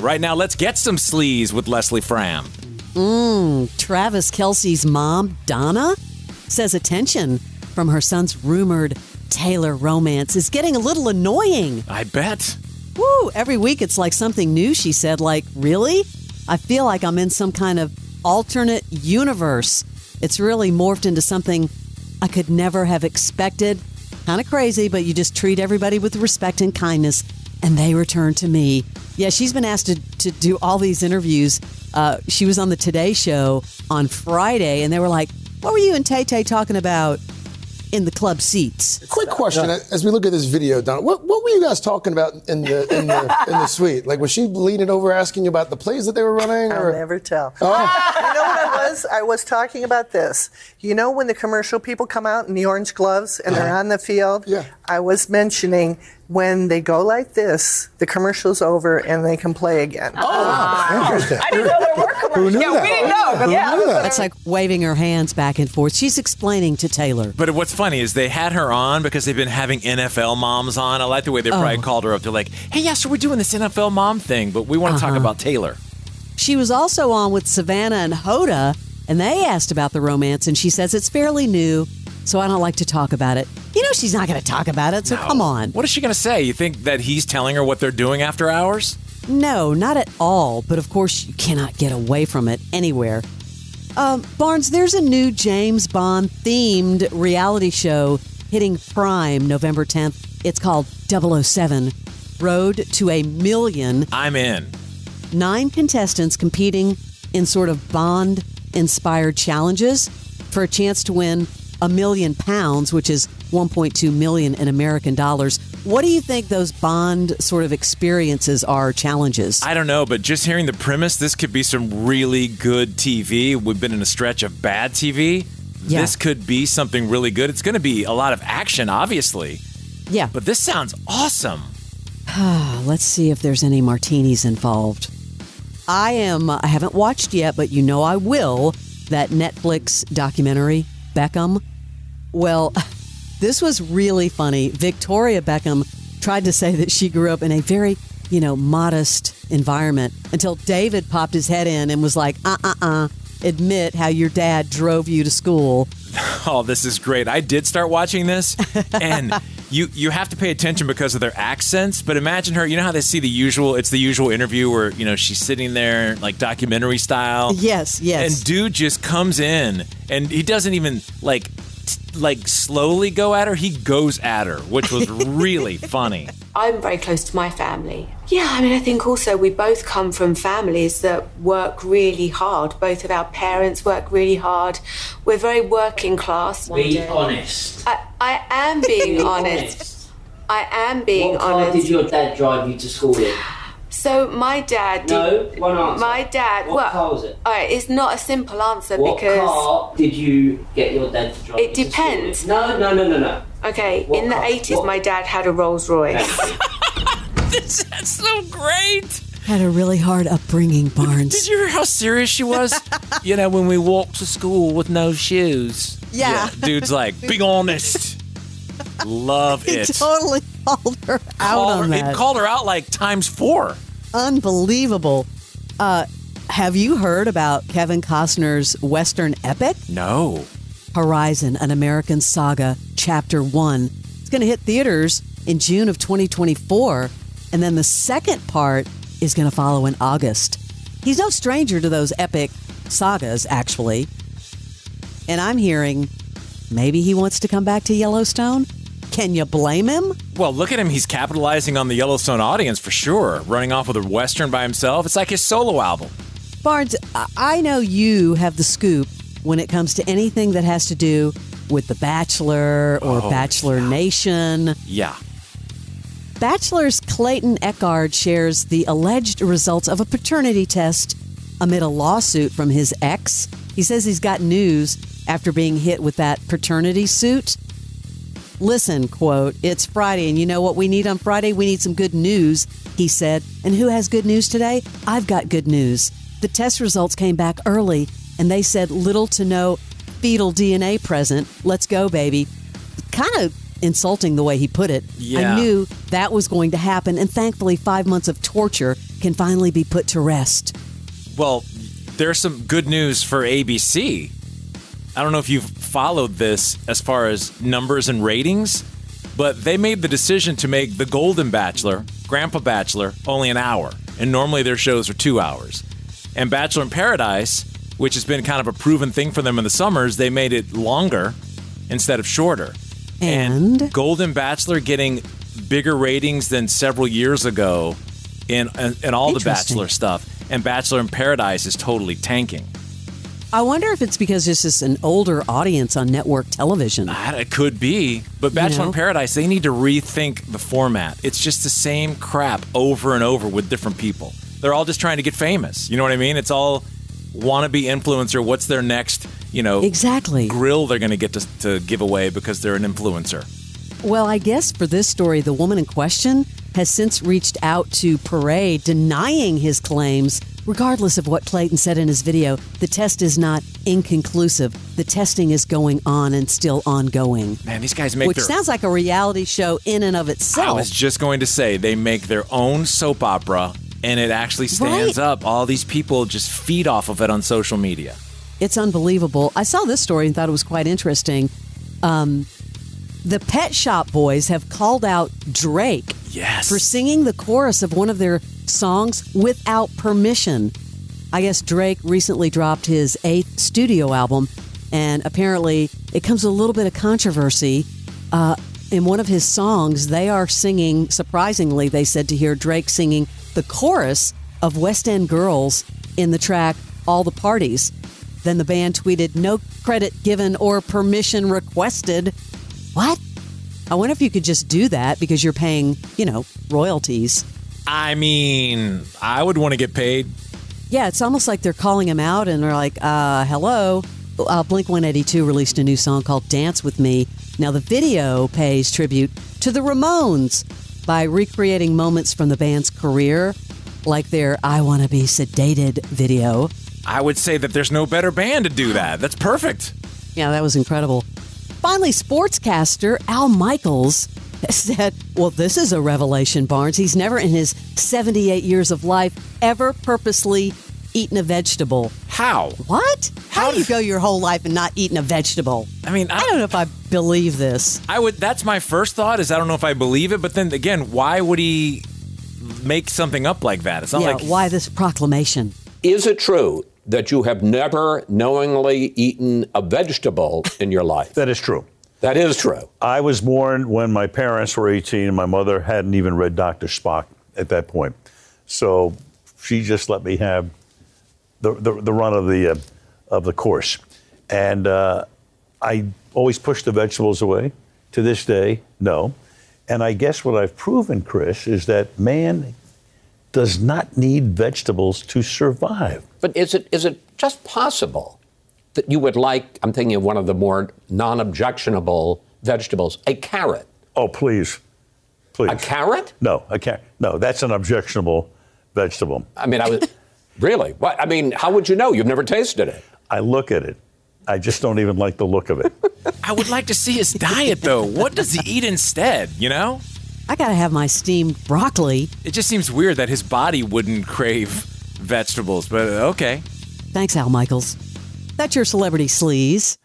Right now, let's get some sleaze with Leslie Fram. Travis Kelce's mom, Donna, says attention from her son's rumored Taylor romance is getting a little annoying. I bet. Woo, every week it's like something new, she said. Like, really? I feel like I'm in some kind of alternate universe. It's really morphed into something I could never have expected. Kind of crazy, but you just treat everybody with respect and kindness, and they return to me. Yeah, she's been asked to do all these interviews. She was on the Today Show on Friday, and they were like, what were you and Tay-Tay talking about in the club seats? Quick question: as we look at this video, Donna, what were you guys talking about in the suite? Like, was she leaning over asking you about the plays that they were running? I'll never tell. You know what I was? I was talking about this. You know when the commercial people come out in the orange gloves and they're on the field? Yeah. I was mentioning when they go like this, the commercial's over and they can play again. Interesting. I didn't know there were commercials. Who knew that? We didn't know. Who knew that? It's like waving her hands back and forth. She's explaining to Taylor. But what's funny is they had her on because they've been having NFL moms on. I like the way they probably called her up. They're like, hey, yeah, so we're doing this NFL mom thing, but we want to talk about Taylor. She was also on with Savannah and Hoda, and they asked about the romance, and she says it's fairly new, so I don't like to talk about it. You know she's not going to talk about it, so come on. What is she going to say? You think that he's telling her what they're doing after hours? No, not at all, but of course you cannot get away from it anywhere. Barnes, there's a new James Bond-themed reality show hitting Prime November 10th. It's called 007, Road to a Million. I'm in. 9 contestants competing in sort of Bond-inspired challenges for a chance to win £1 million, which is 1.2 million in American dollars. What do you think those Bond sort of experiences are, challenges? I don't know, but just hearing the premise, this could be some really good TV. We've been in a stretch of bad TV. Yeah. This could be something really good. It's going to be a lot of action, obviously. Yeah. But this sounds awesome. Let's see if there's any martinis involved. I haven't watched yet, but you know I will, that Netflix documentary, Beckham. Well, this was really funny. Victoria Beckham tried to say that she grew up in a very, modest environment until David popped his head in and was like, admit how your dad drove you to school. Oh, this is great. I did start watching this, and you have to pay attention because of their accents, but imagine her, you know how they see it's the usual interview where, she's sitting there like documentary style? Yes. And dude just comes in, and he doesn't even like slowly go at her, he goes at her, which was really funny. I'm very close to my family. Yeah, I think also we both come from families that work really hard. Both of our parents work really hard. We're very working class. Be honest. I am being honest. I am being honest. What car did your dad drive you to school in? So my dad did... No, one answer. My dad... What car was it? All right, it's not a simple answer what because... What car did you get your dad to drive It you depends. To school in? No. Okay, What in the car? 80s, my dad had a Rolls Royce. That's so great. Had a really hard upbringing, Barnes. Did you hear how serious she was? When we walked to school with no shoes. Yeah. Dude's like, be honest. Love He it. totally called her out on that. It called her out like times 4. Unbelievable. Have you heard about Kevin Costner's Western epic? No. Horizon, an American Saga, Chapter 1. It's going to hit theaters in June of 2024, and then the second part is going to follow in August. He's no stranger to those epic sagas, actually. And I'm hearing maybe he wants to come back to Yellowstone? Can you blame him? Well, look at him. He's capitalizing on the Yellowstone audience for sure. Running off with a Western by himself. It's like his solo album. Barnes, I know you have the scoop when it comes to anything that has to do with The Bachelor or Bachelor Nation. Yeah. Bachelor's Clayton Echard shares the alleged results of a paternity test amid a lawsuit from his ex. He says he's got news after being hit with that paternity suit. Listen, quote, it's Friday, and you know what we need on Friday? We need some good news, he said. And who has good news today? I've got good news. The test results came back early, and they said little to no fetal DNA present. Let's go, baby. Kind of insulting the way he put it. Yeah. I knew that was going to happen, and thankfully 5 months of torture can finally be put to rest. Well, there's some good news for ABC. I don't know if you've followed this as far as numbers and ratings, but they made the decision to make The Golden Bachelor, Grandpa Bachelor, only an hour. And normally their shows are 2 hours. And Bachelor in Paradise, which has been kind of a proven thing for them in the summers, they made it longer instead of shorter. And Golden Bachelor getting bigger ratings than several years ago in all the Bachelor stuff. And Bachelor in Paradise is totally tanking. I wonder if it's because this is an older audience on network television. It could be. But Bachelor in Paradise, they need to rethink the format. It's just the same crap over and over with different people. They're all just trying to get famous. You know what I mean? It's all wannabe influencer. What's their next, exactly grill they're going to get to give away because they're an influencer? Well, I guess for this story, the woman in question has since reached out to Parade, denying his claims. Regardless of what Clayton said in his video, the test is not inconclusive. The testing is going on and still ongoing. Man, these guys make Which sounds like a reality show in and of itself. I was just going to say, they make their own soap opera, and it actually stands up. All these people just feed off of it on social media. It's unbelievable. I saw this story and thought it was quite interesting. The Pet Shop Boys have called out Drake for singing the chorus of one of their songs without permission. I guess Drake recently dropped his 8th studio album, and apparently it comes with a little bit of controversy. In one of his songs, they are singing, surprisingly, they said to hear Drake singing the chorus of West End Girls in the track All the Parties. Then the band tweeted, "No credit given or permission requested." What? I wonder if you could just do that because you're paying, royalties. I mean, I would want to get paid. Yeah, it's almost like they're calling him out and they're like, hello. Blink-182 released a new song called Dance With Me. Now, the video pays tribute to the Ramones by recreating moments from the band's career, like their I Wanna Be Sedated video. I would say that there's no better band to do that. That's perfect. Yeah, that was incredible. Finally, sportscaster Al Michaels said, well, this is a revelation, Barnes. He's never in his 78 years of life ever purposely eaten a vegetable. How? What? How do you go your whole life and not eating a vegetable? I mean, I don't know if I believe this. That's my first thought is I don't know if I believe it, but then again, why would he make something up like that? It's not why this proclamation? Is it true that you have never knowingly eaten a vegetable in your life? That is true. That is true. I was born when my parents were 18 and my mother hadn't even read Dr. Spock at that point. So she just let me have the run of the course. And I always pushed the vegetables away. To this day, no. And I guess what I've proven, Chris, is that man does not need vegetables to survive. But is it just possible that you would like, I'm thinking of one of the more non-objectionable vegetables, a carrot? Oh, please. A carrot? No, a carrot. No, that's an objectionable vegetable. I mean, really? What? I mean, how would you know? You've never tasted it. I look at it. I just don't even like the look of it. I would like to see his diet, though. What does he eat instead, I got to have my steamed broccoli. It just seems weird that his body wouldn't crave vegetables, but okay. Thanks, Al Michaels. That's your Celebrity Sleaze.